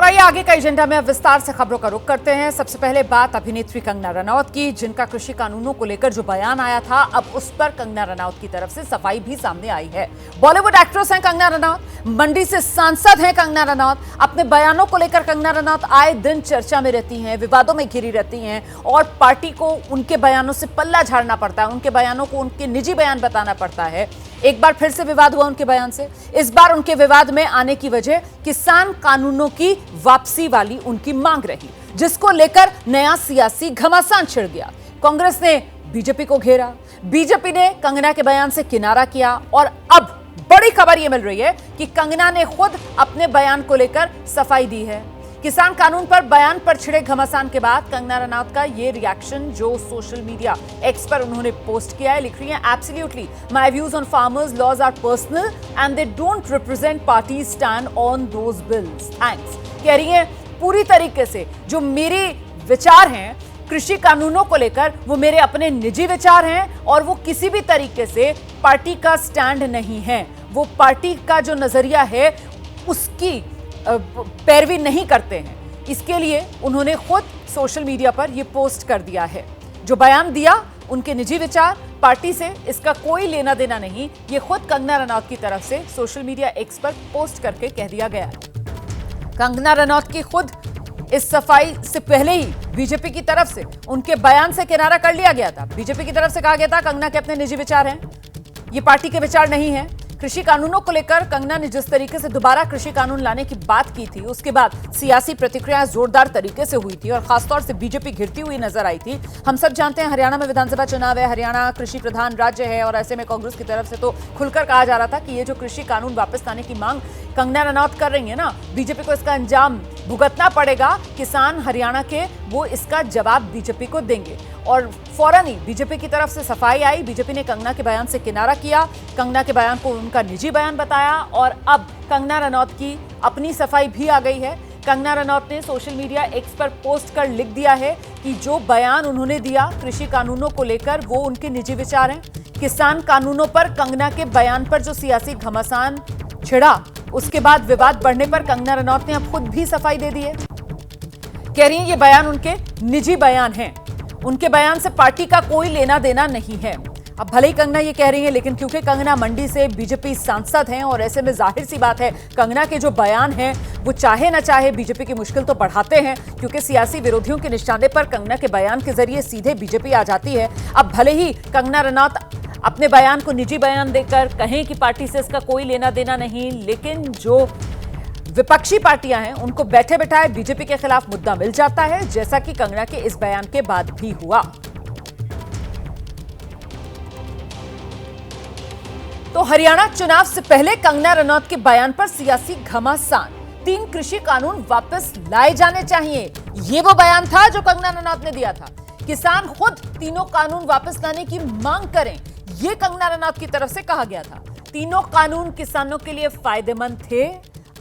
आइए आगे का एजेंडा में अब विस्तार से खबरों का रुख करते हैं। सबसे पहले बात अभिनेत्री कंगना रनौत की, जिनका कृषि कानूनों को लेकर जो बयान आया था, अब उस पर कंगना रनौत की तरफ से सफाई भी सामने आई है। बॉलीवुड एक्ट्रेस हैं कंगना रनौत, मंडी से सांसद हैं कंगना रनौत। अपने बयानों को लेकर कंगना रनौत आए दिन चर्चा में रहती हैं, विवादों में घिरी रहती हैं और पार्टी को उनके बयानों से पल्ला झाड़ना पड़ता है, उनके बयानों को उनके निजी बयान बताना पड़ता है। एक बार फिर से विवाद हुआ उनके बयान से। इस बार उनके विवाद में आने की वजह किसान कानूनों की वापसी वाली उनकी मांग रही, जिसको लेकर नया सियासी घमासान छिड़ गया। कांग्रेस ने बीजेपी को घेरा, बीजेपी ने कंगना के बयान से किनारा किया और अब बड़ी खबर यह मिल रही है कि कंगना ने खुद अपने बयान को लेकर सफाई दी है। किसान कानून पर बयान पर छिड़े घमासान के बाद कंगना रनौत का ये रिएक्शन जो सोशल मीडिया एक्स पर उन्होंने पोस्ट किया है, लिख रही है, absolutely my views on farmers laws are personal and they don't represent party stand on those bills. Thanks. कह रही है पूरी तरीके से जो मेरे विचार हैं कृषि कानूनों को लेकर, वो मेरे अपने निजी विचार हैं और वो किसी भी तरीके से पार्टी का स्टैंड नहीं है। वो पार्टी का जो नजरिया है उसकी पैरवी नहीं करते हैं। इसके लिए उन्होंने खुद सोशल मीडिया पर यह पोस्ट कर दिया है। जो बयान दिया उनके निजी विचार, पार्टी से इसका कोई लेना देना नहीं, ये खुद कंगना रनौत की तरफ से सोशल मीडिया एक्स पर पोस्ट करके कह दिया गया। कंगना रनौत की खुद इस सफाई से पहले ही बीजेपी की तरफ से उनके बयान से किनारा कर लिया गया था। बीजेपी की तरफ से कहा गया था कंगना के अपने निजी विचार हैं, ये पार्टी के विचार नहीं है। कृषि कानूनों को लेकर कंगना ने जिस तरीके से दोबारा कृषि कानून लाने की बात की थी, उसके बाद सियासी प्रतिक्रियाएं जोरदार तरीके से हुई थी और खासतौर से बीजेपी घिरती हुई नजर आई थी। हम सब जानते हैं हरियाणा में विधानसभा चुनाव है, हरियाणा कृषि प्रधान राज्य है और ऐसे में कांग्रेस की तरफ से तो खुलकर कहा जा रहा था कि ये जो कृषि कानून वापस लाने की मांग कंगना रनौत कर रही है ना, बीजेपी को इसका अंजाम भुगतना पड़ेगा। किसान हरियाणा के वो इसका जवाब बीजेपी को देंगे और फौरन ही बीजेपी की तरफ से सफाई आई। बीजेपी ने कंगना के बयान से किनारा किया, कंगना के बयान को उनका निजी बयान बताया और अब कंगना रनौत की अपनी सफाई भी आ गई है। कंगना रनौत ने सोशल मीडिया एक्स पर पोस्ट कर लिख दिया है कि जो बयान उन्होंने दिया कृषि कानूनों को लेकर वो उनके निजी विचार हैं। किसान कानूनों पर कंगना के बयान पर जो सियासी घमासान छिड़ा, उसके बाद विवाद बढ़ने पर कंगना रनौत ने अब खुद भी सफाई दे दी है। कह रही है ये बयान उनके निजी बयान हैं, उनके बयान से पार्टी का कोई लेना देना नहीं है। अब भले ही कंगना ये कह रही है, लेकिन क्योंकि कंगना मंडी से बीजेपी सांसद हैं और ऐसे में जाहिर सी बात है कंगना के जो बयान हैं वो चाहे न चाहे बीजेपी की मुश्किल तो बढ़ाते हैं, क्योंकि सियासी विरोधियों के निशाने पर कंगना के बयान के जरिए सीधे बीजेपी आ जाती है। अब भले ही कंगना रनौत अपने बयान को निजी बयान देकर कहें कि पार्टी से इसका कोई लेना देना नहीं, लेकिन जो विपक्षी पार्टियां हैं उनको बैठे बैठाए बीजेपी के खिलाफ मुद्दा मिल जाता है, जैसा कि कंगना के इस बयान के बाद भी हुआ। तो हरियाणा चुनाव से पहले कंगना रनौत के बयान पर सियासी घमासान, 3 कृषि कानून वापस लाए जाने चाहिए, ये वो बयान था जो कंगना रनौत ने दिया था। किसान खुद तीनों कानून वापस लाने की मांग करें, यह कंगना रनौत की तरफ से कहा गया था। तीनों कानून किसानों के लिए फायदेमंद थे,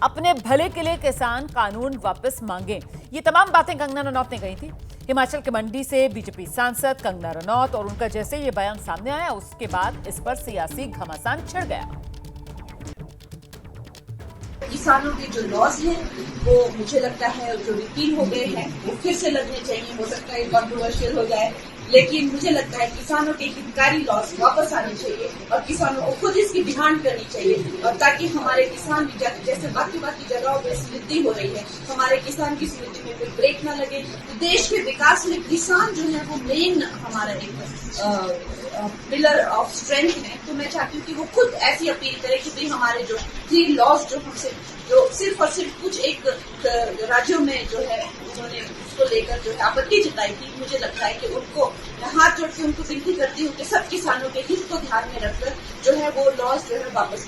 अपने भले के लिए किसान कानून वापस मांगे, ये तमाम बातें कंगना रनौत ने कही थी। हिमाचल के मंडी से बीजेपी सांसद कंगना रनौत और उनका जैसे ये बयान सामने आया, उसके बाद इस पर सियासी घमासान छिड़ गया। किसानों के जो लॉस हैं वो मुझे लगता है जो रिपीट हो गए हैं वो फिर से लगने चाहिए। हो सकता है कंट्रोवर्शियल हो जाए, लेकिन मुझे लगता है किसानों के हितकारी लॉस वापस आने चाहिए और किसानों को खुद इसकी डिमांड करनी चाहिए, और ताकि हमारे किसान भी जैसे बाकी जगहों में समृद्धि हो रही है, हमारे किसान की समृद्धि में कोई ब्रेक ना लगे। तो देश के विकास में किसान जो है वो मेन हमारा एक पिलर ऑफ स्ट्रेंथ है। तो मैं चाहती हूँ कि वो खुद ऐसी अपील करे कि भाई हमारे जो 3 लॉस जो हमसे जो सिर्फ और सिर्फ कुछ एक राज्यों में जो है उन्होंने उसको लेकर जो है आपत्ति जताई थी, मुझे लगता है कि उनको हाथ जोड़ के उनको विनती करती हूँ कि सब किसानों के हित को ध्यान में रखकर जो है वो लॉस जो है वापस।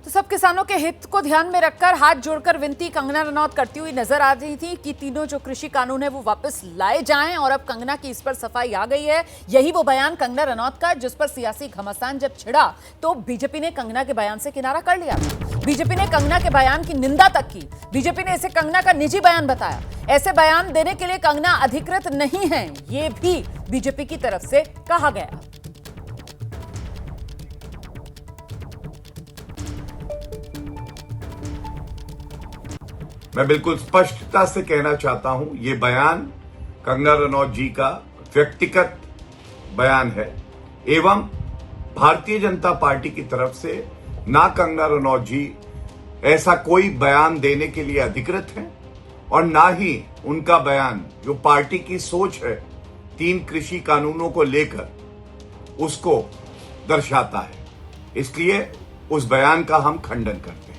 तो सब किसानों के हित को ध्यान में रखकर हाथ जोड़कर विनती कंगना रनौत करती हुई नजर आ रही थी कि तीनों जो कृषि कानून है वो वापस लाए जाएं, और अब कंगना की इस पर सफाई आ गई है। यही वो बयान कंगना रनौत का जिस पर सियासी घमासान जब छिड़ा तो बीजेपी ने कंगना के बयान से किनारा कर लिया। बीजेपी ने कंगना के बयान की निंदा तक की। बीजेपी ने इसे कंगना का निजी बयान बताया। ऐसे बयान देने के लिए कंगना अधिकृत नहीं है, ये भी बीजेपी की तरफ से कहा गया। मैं बिल्कुल स्पष्टता से कहना चाहता हूं, ये बयान कंगना रनौत जी का व्यक्तिगत बयान है एवं भारतीय जनता पार्टी की तरफ से ना कंगना रनौत जी ऐसा कोई बयान देने के लिए अधिकृत हैं और ना ही उनका बयान जो पार्टी की सोच है 3 कृषि कानूनों को लेकर उसको दर्शाता है। इसलिए उस बयान का हम खंडन करते हैं।